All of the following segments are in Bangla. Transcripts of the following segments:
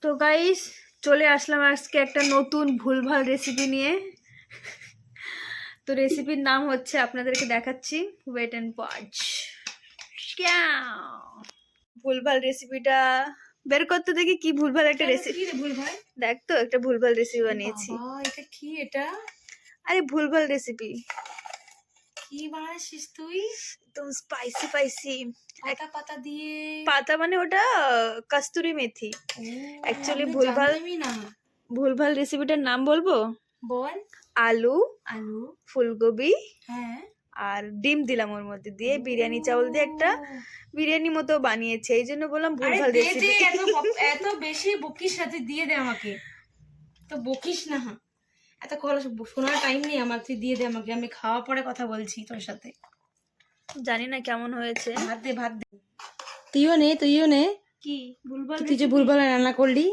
তো গাইস চলে আসলাম আজকে একটা নতুন ভুলভাল রেসিপি নিয়ে। তো রেসিপির নাম হচ্ছে, আপনাদেরকে দেখাচ্ছি, ওয়েট এন্ড ওয়াচ। ভুলভাল রেসিপিটা বের করতে দেখি কি ভুলভাল একটা রেসিপি। ভুলভাল দেখ তো, একটা ভুলভাল রেসিপি বানিয়েছি। এটা কি? এটা আরে ভুলভাল রেসিপি কি বানাচ্ছিস তুই? একদম স্পাইসি স্পাইসি। পাতা পাতা দিয়ে? পাতা মানে ওটা কস্তুরি মেথি। অ্যাকচুয়ালি আমি ভুলভাল জানতামই না। ভুলভাল রেসিপিটার নাম বলবো? বল। আলু, আলু, ফুলকপি হ্যাঁ, আর ডিম দিলাম ওর মধ্যে, দিয়ে বিরিয়ানি চাউল দিয়ে একটা বিরিয়ানি মতো বানিয়েছে। এই জন্য বললাম আরে ভুলভাল দে রেসিপি। দে, এত বেশি বকিস না, তুই দিয়ে দে আমাকে। তো বকিস না, এত কথা শোনার টাইম নেই আমার, তুই দিয়ে দে আমাকে, আমি খাওয়া পরে কথা বলছি তোর সাথে। জানি না কেমন হয়েছে। ভাত দে, ভাত দে। তুইও নে। কি ভুলভাল? তুই যে ভুলভাল রান্না করলি।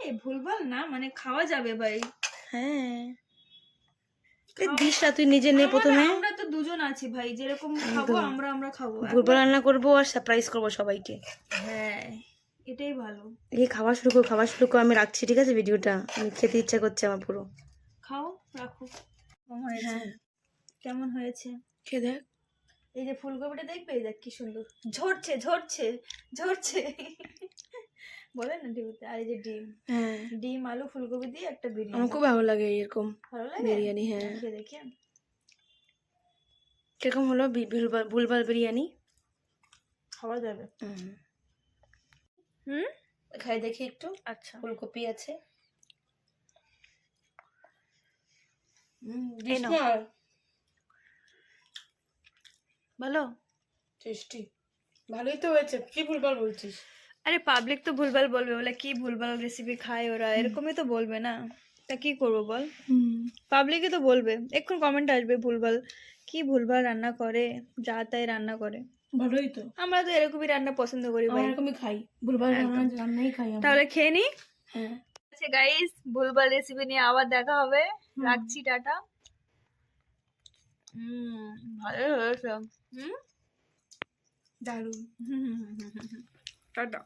এ ভুলভাল না, মানে খাওয়া যাবে ভাই। হ্যাঁ, দিস না, তুই নিজে নে প্রথমে। আমরা তো দুজন আছি ভাই, যেরকম খাবো আমরা আমরা খাবো। ভুলভাল রান্না করবো আর সারপ্রাইজ করবো সবাইকে। হ্যাঁ, এটাই ভালো। এই খাওয়া শুরু কর, আমি রাখছি, ঠিক আছে? ভিডিওটা আমি খেতে ইচ্ছা করছে আমার পুরো। খাও, রাখো। হ্যাঁ, কেমন হয়েছে খেয়ে দেখ। এই যে ফুলকপিটা দেখবে, এই দেখ কি সুন্দর ঝরছে ঝরছে ঝরছে। বলে না ডিমতে। আর এই যে ডিম, হ্যাঁ, ডিম আলু ফুলকপি দিয়ে একটা আমার বিরিয়ানি। খুব ভালো লাগে এরকম ভালো লাগে বিরিয়ানি। হ্যাঁ, খেয়ে দেখি। কিরকম হলো ভুলভাল বিরিয়ানি? খাওয়া যাবে। হুম, খাই দেখি একটু। আচ্ছা, ফুলকপি আছে। এই নাও। ভালো, টেস্টি, ভালোই তো হয়েছে। কি ভুলভাল বলছিস? আরে পাবলিক তো ভুলভাল বলবে, বলে কি ভুলভাল রেসিপি খায় ওরা, এরকমই তো বলবে না। তা কি করবো বল, পাবলিকই তো বলবে, এক্ষুন কমেন্ট আসবে ভুলভাল, কি ভুলভাল রান্না করে, যা তাই রান্না করে। ভালোই তো, আমরা তো এরকমই রান্না পছন্দ করি ভাই। এরকমই খাই, ভুলভাল রান্নাই খাই আমরা। তাহলে খেয়ে নি। হ্যাঁ, আচ্ছা গাইস, ভুলভাল রেসিপি নিয়ে আবার দেখা হবে। রাখছি, টাটা। ভালো হয়েছে। দারুণ। টাটা।